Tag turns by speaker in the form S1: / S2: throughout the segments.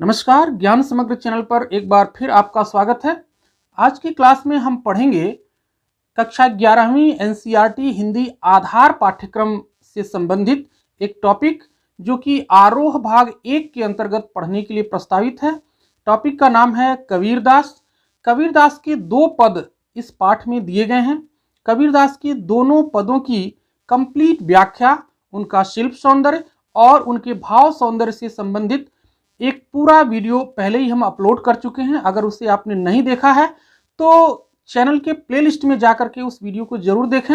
S1: नमस्कार, ज्ञान समग्र चैनल पर एक बार फिर आपका स्वागत है। आज की क्लास में हम पढ़ेंगे कक्षा 11वीं एनसीईआरटी हिंदी आधार पाठ्यक्रम से संबंधित एक टॉपिक जो कि आरोह भाग 1 के अंतर्गत पढ़ने के लिए प्रस्तावित है। टॉपिक का नाम है कबीरदास। कबीरदास के 2 पद इस पाठ में दिए गए हैं। कबीरदास के दोनों पदों की कंप्लीट व्याख्या, उनका शिल्प सौंदर्य और उनके भाव सौंदर्य से संबंधित एक पूरा वीडियो पहले ही हम अपलोड कर चुके हैं। अगर उसे आपने नहीं देखा है तो चैनल के प्लेलिस्ट में जाकर के उस वीडियो को जरूर देखें।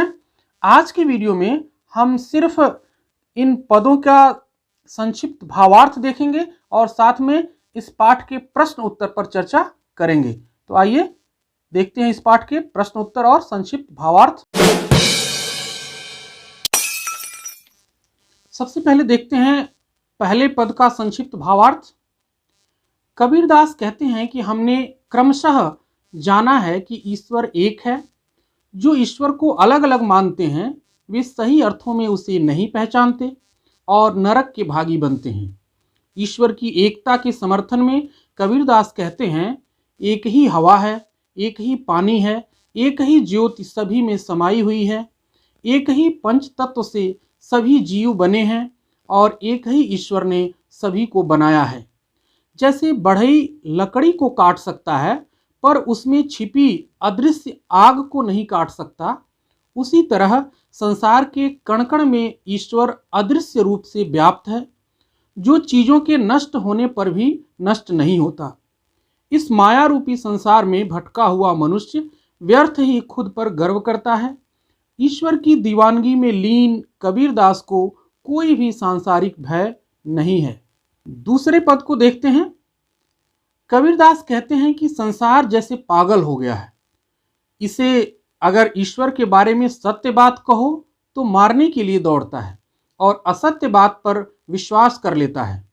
S1: आज की वीडियो में हम सिर्फ इन पदों का संक्षिप्त भावार्थ देखेंगे और साथ में इस पाठ के प्रश्न उत्तर पर चर्चा करेंगे। तो आइए देखते हैं इस पाठ के प्रश्न उत्तर और संक्षिप्त भावार्थ। सबसे पहले देखते हैं पहले पद का संक्षिप्त भावार्थ। कबीरदास कहते हैं कि हमने क्रमशः जाना है कि ईश्वर एक है। जो ईश्वर को अलग अलग मानते हैं वे सही अर्थों में उसे नहीं पहचानते और नरक के भागी बनते हैं। ईश्वर की एकता के समर्थन में कबीरदास कहते हैं, एक ही हवा है, एक ही पानी है, एक ही ज्योति सभी में समाई हुई है, एक ही पंच तत्व से सभी जीव बने हैं और एक ही ईश्वर ने सभी को बनाया है। जैसे बढ़ई लकड़ी को काट सकता है पर उसमें छिपी अदृश्य आग को नहीं काट सकता, उसी तरह संसार के कण कण में ईश्वर अदृश्य रूप से व्याप्त है, जो चीजों के नष्ट होने पर भी नष्ट नहीं होता। इस माया रूपी संसार में भटका हुआ मनुष्य व्यर्थ ही खुद पर गर्व करता है। ईश्वर की दीवानगी में लीन कबीरदास को कोई भी सांसारिक भय नहीं है। दूसरे पद को देखते हैं। कबीरदास कहते हैं कि संसार जैसे पागल हो गया है। इसे अगर ईश्वर के बारे में सत्य बात कहो तो मारने के लिए दौड़ता है और असत्य बात पर विश्वास कर लेता है।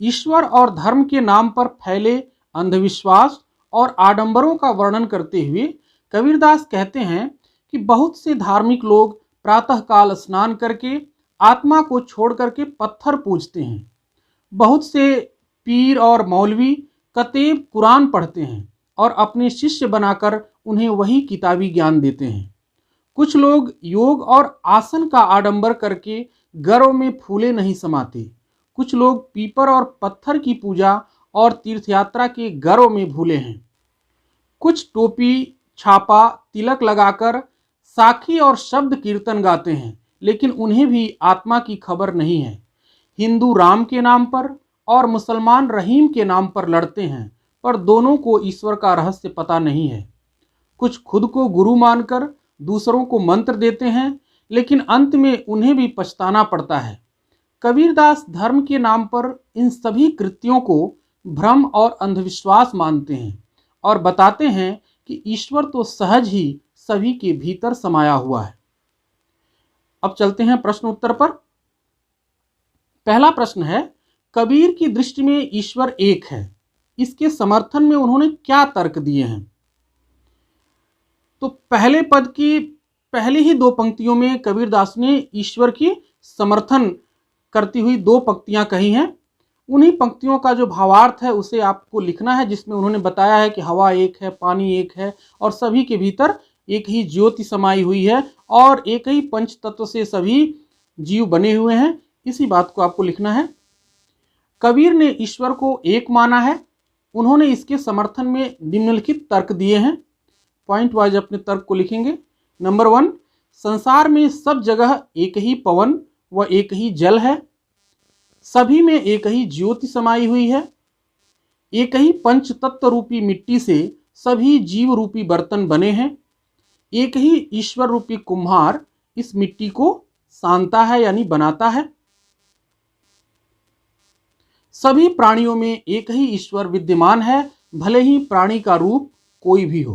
S1: ईश्वर और धर्म के नाम पर फैले अंधविश्वास और आडंबरों का वर्णन करते हुए कबीरदास कहते हैं कि बहुत से धार्मिक लोग प्रातःकाल स्नान करके आत्मा को छोड़ करके पत्थर पूजते हैं। बहुत से पीर और मौलवी कतेब कुरान पढ़ते हैं और अपने शिष्य बनाकर उन्हें वही किताबी ज्ञान देते हैं। कुछ लोग योग और आसन का आडंबर करके गर्व में फूले नहीं समाते। कुछ लोग पीपर और पत्थर की पूजा और तीर्थयात्रा के गर्व में भूले हैं। कुछ टोपी छापा तिलक लगाकर साखी और शब्द कीर्तन गाते हैं, लेकिन उन्हें भी आत्मा की खबर नहीं है। हिंदू राम के नाम पर और मुसलमान रहीम के नाम पर लड़ते हैं, पर दोनों को ईश्वर का रहस्य पता नहीं है। कुछ खुद को गुरु मानकर दूसरों को मंत्र देते हैं, लेकिन अंत में उन्हें भी पछताना पड़ता है। कबीरदास धर्म के नाम पर इन सभी कृत्यों को भ्रम और अंधविश्वास मानते हैं और बताते हैं कि ईश्वर तो सहज ही सभी के भीतर समाया हुआ है। अब चलते हैं प्रश्न उत्तर पर। पहला प्रश्न है, कबीर की दृष्टि में ईश्वर एक है, इसके समर्थन में उन्होंने क्या तर्क दिए हैं? तो पहले पद की पहली ही 2 पंक्तियों में कबीरदास ने ईश्वर की समर्थन करती हुई 2 पंक्तियां कही हैं। उन्हीं पंक्तियों का जो भावार्थ है उसे आपको लिखना है, जिसमें उन्होंने बताया है कि हवा एक है, पानी एक है और सभी के भीतर एक ही ज्योति समाई हुई है और एक ही पंच तत्व से सभी जीव बने हुए हैं। इसी बात को आपको लिखना है। कबीर ने ईश्वर को एक माना है। उन्होंने इसके समर्थन में निम्नलिखित तर्क दिए हैं। पॉइंट वाइज अपने तर्क को लिखेंगे। नंबर 1, संसार में सब जगह एक ही पवन व एक ही जल है। सभी में एक ही ज्योति समाई हुई है। एक ही पंच तत्व रूपी मिट्टी से सभी जीव रूपी बर्तन बने हैं। एक ही ईश्वर रूपी कुम्हार इस मिट्टी को सानता है यानी बनाता है। सभी प्राणियों में एक ही ईश्वर विद्यमान है, भले ही प्राणी का रूप कोई भी हो।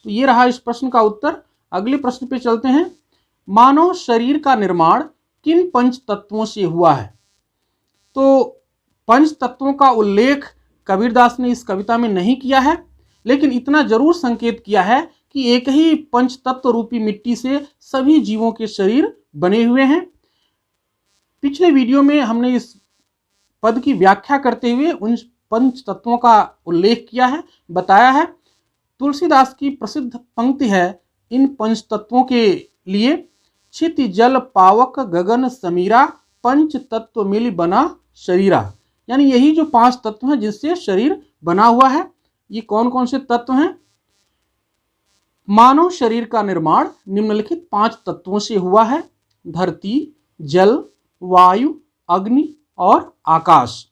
S1: तो ये रहा इस प्रश्न का उत्तर। अगले प्रश्न पे चलते हैं। मानव शरीर का निर्माण किन पंच तत्वों से हुआ है? तो पंच तत्वों का उल्लेख कबीरदास ने इस कविता में नहीं किया है, लेकिन इतना जरूर संकेत किया है कि एक ही पंच तत्व रूपी मिट्टी से सभी जीवों के शरीर बने हुए हैं। पिछले वीडियो में हमने इस पद की व्याख्या करते हुए उन पंच तत्वों का उल्लेख किया है, बताया है। तुलसीदास की प्रसिद्ध पंक्ति है इन पंच तत्वों के लिए, क्षिति जल पावक गगन समीरा, पंच तत्व मिल बना शरीरा। यानी यही जो 5 तत्व हैं जिससे शरीर बना हुआ है। ये कौन कौन से तत्व हैं? मानव शरीर का निर्माण निम्नलिखित 5 तत्वों से हुआ है: धरती, जल, वायु, अग्नि और आकाश।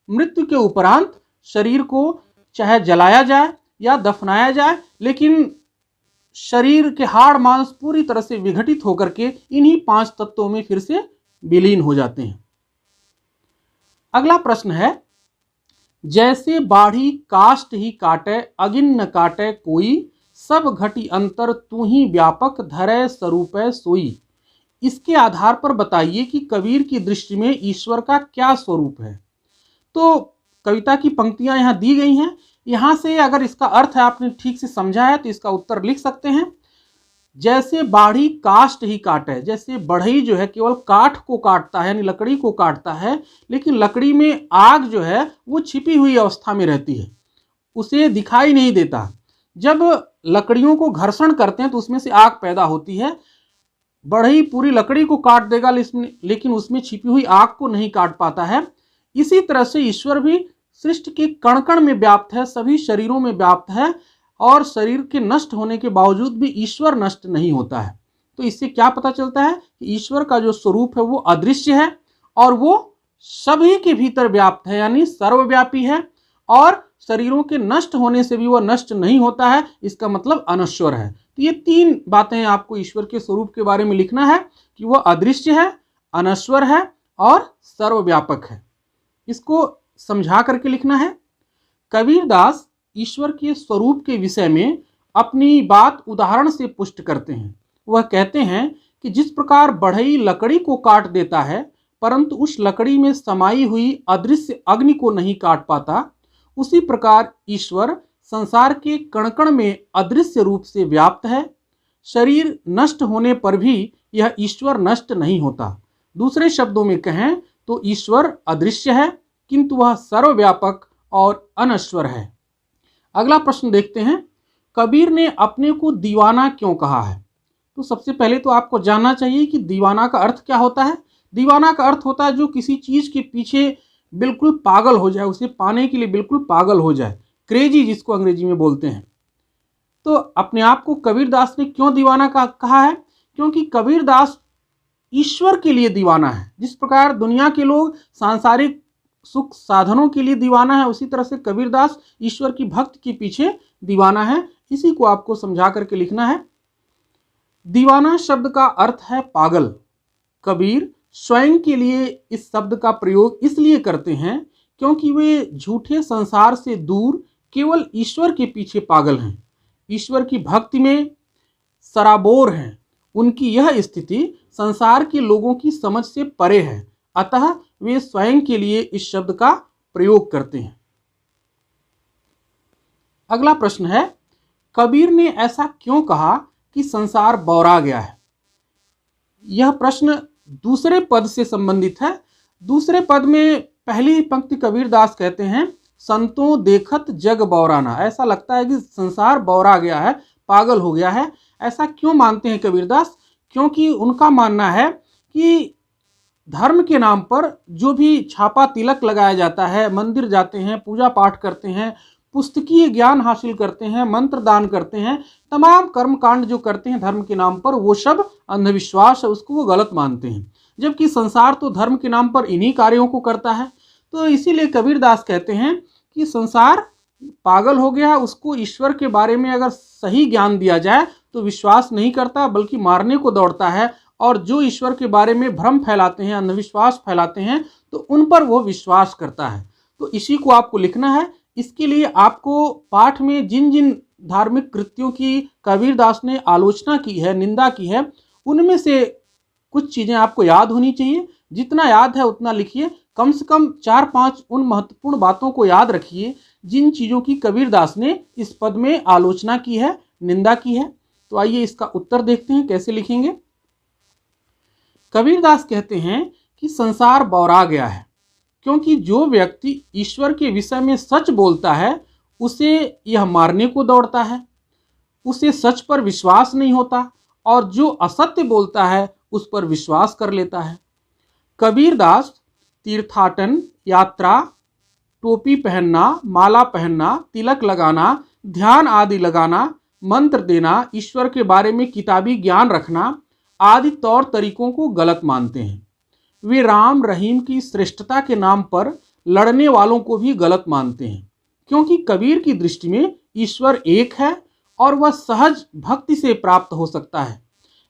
S1: मृत्यु के उपरांत शरीर को चाहे जलाया जाए या दफनाया जाए, लेकिन शरीर के हाड़ मांस पूरी तरह से विघटित होकर के इन्हीं 5 तत्वों में फिर से विलीन हो जाते हैं। अगला प्रश्न है, जैसे बाढ़ी काष्ठ ही काटे अगिन न काटे कोई, सब घटी अंतर तू ही व्यापक धरे स्वरूपै सोई। इसके आधार पर बताइए कि कबीर की दृष्टि में ईश्वर का क्या स्वरूप है। तो कविता की पंक्तियां यहाँ दी गई हैं। यहाँ से अगर इसका अर्थ है आपने ठीक से समझा है तो इसका उत्तर लिख सकते हैं। जैसे बाढ़ी काष्ठ ही काटे, जैसे बढ़ई जो है केवल काठ को काटता है यानी लकड़ी को काटता है, लेकिन लकड़ी में आग जो है वो छिपी हुई अवस्था में रहती है, उसे दिखाई नहीं देता। जब लकड़ियों को घर्षण करते हैं तो उसमें से आग पैदा होती है। बढ़ई पूरी लकड़ी को काट देगा लेकिन उसमें छिपी हुई आग को नहीं काट पाता है। इसी तरह से ईश्वर भी सृष्टि के कण कण में व्याप्त है, सभी शरीरों में व्याप्त है, और शरीर के नष्ट होने के बावजूद भी ईश्वर नष्ट नहीं होता है। तो इससे क्या पता चलता है कि ईश्वर का जो स्वरूप है वो अदृश्य है और वो सभी के भीतर व्याप्त है, यानी सर्वव्यापी है, और शरीरों के नष्ट होने से भी वह नष्ट नहीं होता है। इसका मतलब अनश्वर है। तो ये 3 बातें आपको ईश्वर के स्वरूप के बारे में लिखना है कि वह अदृश्य है, अनश्वर है और सर्वव्यापक है। इसको समझा करके लिखना है। कबीरदास ईश्वर के स्वरूप के विषय में अपनी बात उदाहरण से पुष्ट करते हैं। वह कहते हैं कि जिस प्रकार बढ़ई लकड़ी को काट देता है परंतु उस लकड़ी में समाई हुई अदृश्य अग्नि को नहीं काट पाता, उसी प्रकार ईश्वर संसार के कण-कण में अदृश्य रूप से व्याप्त है। शरीर नष्ट होने पर भी यह ईश्वर नष्ट नहीं होता। दूसरे शब्दों में कहें तो ईश्वर अदृश्य है किंतु वह सर्वव्यापक और अनश्वर है। अगला प्रश्न देखते हैं, कबीर ने अपने को दीवाना क्यों कहा है? तो सबसे पहले तो आपको जानना चाहिए कि दीवाना का अर्थ क्या होता है। दीवाना का अर्थ होता है जो किसी चीज के पीछे बिल्कुल पागल हो जाए, उसे पाने के लिए बिल्कुल पागल हो जाए, क्रेजी जिसको अंग्रेजी में बोलते हैं। तो अपने आप को कबीरदास ने क्यों दीवाना कहा है? क्योंकि कबीरदास ईश्वर के लिए दीवाना है। जिस प्रकार दुनिया के लोग सांसारिक सुख साधनों के लिए दीवाना है, उसी तरह से कबीरदास ईश्वर की भक्ति के पीछे दीवाना है। इसी को आपको समझा करके लिखना है। दीवाना शब्द का अर्थ है पागल। कबीर स्वयं के लिए इस शब्द का प्रयोग इसलिए करते हैं क्योंकि वे झूठे संसार से दूर केवल ईश्वर के पीछे पागल हैं, ईश्वर की भक्ति में सराबोर हैं। उनकी यह स्थिति संसार के लोगों की समझ से परे है, अतः वे स्वयं के लिए इस शब्द का प्रयोग करते हैं। अगला प्रश्न है, कबीर ने ऐसा क्यों कहा कि संसार बौरा गया है? यह प्रश्न दूसरे पद से संबंधित है। दूसरे पद में पहली पंक्ति कबीरदास कहते हैं, संतों देखत जग बौराना। ऐसा लगता है कि संसार बौरा गया है, पागल हो गया है। ऐसा क्यों मानते हैं कबीरदास? क्योंकि उनका मानना है कि धर्म के नाम पर जो भी छापा तिलक लगाया जाता है, मंदिर जाते हैं, पूजा पाठ करते हैं, पुस्तकीय ज्ञान हासिल करते हैं, मंत्र दान करते हैं, तमाम कर्म कांड जो करते हैं धर्म के नाम पर, वो सब अंधविश्वास है, उसको वो गलत मानते हैं। जबकि संसार तो धर्म के नाम पर इन्हीं कार्यों को करता है। तो इसीलिए कबीरदास कहते हैं कि संसार पागल हो गया। उसको ईश्वर के बारे में अगर सही ज्ञान दिया जाए तो विश्वास नहीं करता बल्कि मारने को दौड़ता है, और जो ईश्वर के बारे में भ्रम फैलाते हैं, अंधविश्वास फैलाते हैं, तो उन पर वो विश्वास करता है। तो इसी को आपको लिखना है। इसके लिए आपको पाठ में जिन जिन धार्मिक कृत्यों की कबीरदास ने आलोचना की है, निंदा की है, उनमें से कुछ चीज़ें आपको याद होनी चाहिए। जितना याद है उतना लिखिए। कम से कम 4-5 उन महत्वपूर्ण बातों को याद रखिए जिन चीज़ों की कबीरदास ने इस पद में आलोचना की है, निंदा की है। तो आइए इसका उत्तर देखते हैं कैसे लिखेंगे। कबीरदास कहते हैं कि संसार बौरा गया है। क्योंकि जो व्यक्ति ईश्वर के विषय में सच बोलता है उसे यह मारने को दौड़ता है, उसे सच पर विश्वास नहीं होता, और जो असत्य बोलता है उस पर विश्वास कर लेता है। कबीरदास तीर्थाटन, यात्रा, टोपी पहनना, माला पहनना, तिलक लगाना, ध्यान आदि लगाना, मंत्र देना, ईश्वर के बारे में किताबी ज्ञान रखना आदि तौर तरीकों को गलत मानते हैं। वे राम रहीम की श्रेष्ठता के नाम पर लड़ने वालों को भी गलत मानते हैं, क्योंकि कबीर की दृष्टि में ईश्वर एक है और वह सहज भक्ति से प्राप्त हो सकता है।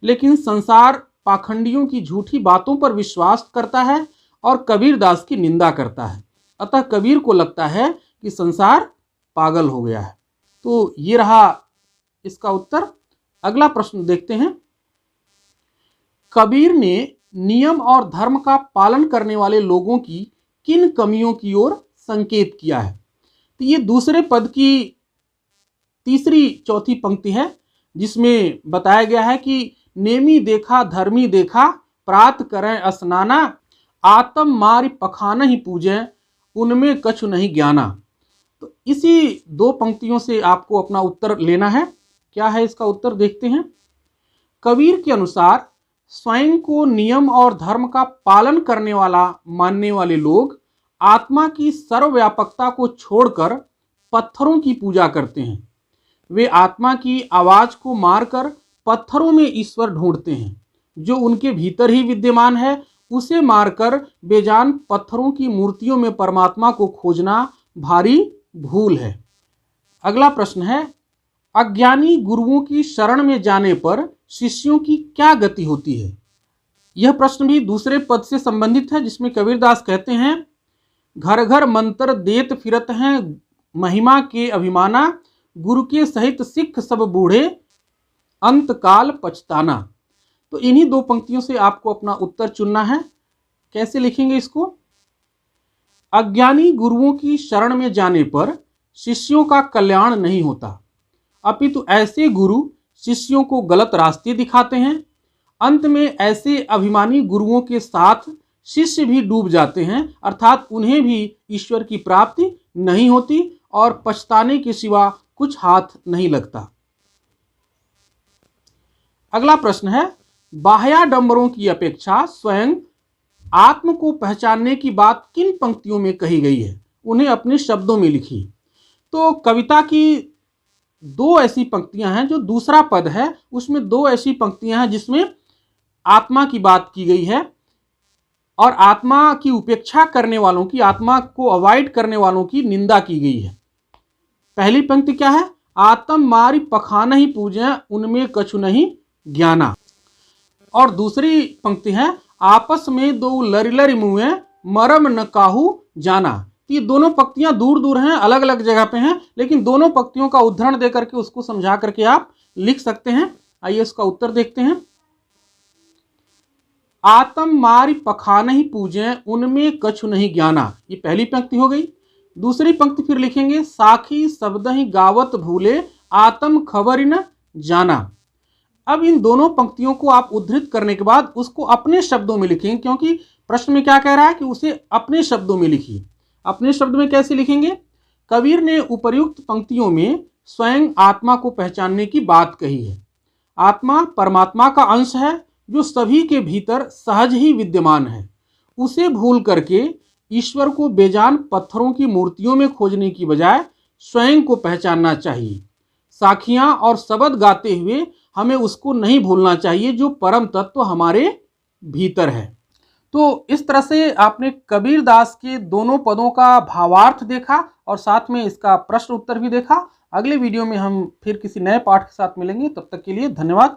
S1: लेकिन संसार पाखंडियों की झूठी बातों पर विश्वास करता है और कबीरदास की निंदा करता है। अतः कबीर को लगता है कि संसार पागल हो गया है। तो ये रहा इसका उत्तर। अगला प्रश्न देखते हैं। कबीर ने नियम और धर्म का पालन करने वाले लोगों की किन कमियों की ओर संकेत किया है? तो ये दूसरे पद की तीसरी चौथी पंक्ति है, जिसमें बताया गया है कि नेमी देखा धर्मी देखा, प्रात करें स्नाना, आत्म मारि पखान ही पूजें, उनमें कछु नहीं ज्ञाना। तो इसी दो पंक्तियों से आपको अपना उत्तर लेना है। क्या है इसका उत्तर देखते हैं। कबीर के अनुसार स्वयं को नियम और धर्म का पालन करने वाला मानने वाले लोग आत्मा की सर्वव्यापकता को छोड़कर पत्थरों की पूजा करते हैं। वे आत्मा की आवाज को मारकर पत्थरों में ईश्वर ढूंढते हैं। जो उनके भीतर ही विद्यमान है उसे मारकर बेजान पत्थरों की मूर्तियों में परमात्मा को खोजना भारी भूल है। अगला प्रश्न है, अज्ञानी गुरुओं की शरण में जाने पर शिष्यों की क्या गति होती है? यह प्रश्न भी दूसरे पद से संबंधित है, जिसमें कबीरदास कहते हैं, घर घर मंत्र देत फिरत हैं महिमा के अभिमाना, गुरु के सहित सिख सब बूढ़े अंतकाल पछताना। तो इन्हीं दो पंक्तियों से आपको अपना उत्तर चुनना है। कैसे लिखेंगे इसको? अज्ञानी गुरुओं की शरण में जाने पर शिष्यों का कल्याण नहीं होता, अपितु ऐसे गुरु शिष्यों को गलत रास्ते दिखाते हैं। अंत में ऐसे अभिमानी गुरुओं के साथ शिष्य भी डूब जाते हैं, अर्थात उन्हें भी ईश्वर की प्राप्ति नहीं होती और पछताने के सिवा कुछ हाथ नहीं लगता। अगला प्रश्न है, बाह्याडंबरों की अपेक्षा स्वयं आत्म को पहचानने की बात किन पंक्तियों में कही गई है? उन्हें अपने शब्दों में लिखिए। तो कविता की दो ऐसी पंक्तियां हैं, जो दूसरा पद है उसमें दो ऐसी पंक्तियां हैं जिसमें आत्मा की बात की गई है और आत्मा की उपेक्षा करने वालों की, आत्मा को अवॉइड करने वालों की निंदा की गई है। पहली पंक्ति क्या है? आत्म मारि पखान ही पूजें, उनमें कछु नहीं ज्ञाना। और दूसरी पंक्ति है, आपस में दो लरि लरि मुए, मरम न काहू जाना। ये दोनों पंक्तियां दूर दूर हैं, अलग अलग जगह पे हैं, लेकिन दोनों पंक्तियों का उदाहरण दे करके उसको समझा करके आप लिख सकते हैं। आइए इसका उत्तर देखते हैं। आत्म मारि पखान ही पूजें, उनमें कछु नहीं ज्ञाना, ये पहली पंक्ति हो गई। दूसरी पंक्ति फिर लिखेंगे, साखी शब्द ही गावत भूले, आत्म खबर न जाना। अब इन दोनों पंक्तियों को आप उद्धृत करने के बाद उसको अपने शब्दों में लिखेंगे, क्योंकि प्रश्न में क्या कह रहा है कि उसे अपने शब्दों में लिखिए। अपने शब्द में कैसे लिखेंगे? कबीर ने उपर्युक्त पंक्तियों में स्वयं आत्मा को पहचानने की बात कही है। आत्मा परमात्मा का अंश है जो सभी के भीतर सहज ही विद्यमान है। उसे भूल करके ईश्वर को बेजान पत्थरों की मूर्तियों में खोजने की बजाय स्वयं को पहचानना चाहिए। साखियां और शब्द गाते हुए हमें उसको नहीं भूलना चाहिए जो परम तत्व हमारे भीतर है। तो इस तरह से आपने कबीरदास के दोनों पदों का भावार्थ देखा और साथ में इसका प्रश्न उत्तर भी देखा। अगले वीडियो में हम फिर किसी नए पाठ के साथ मिलेंगे। तब तक के लिए धन्यवाद।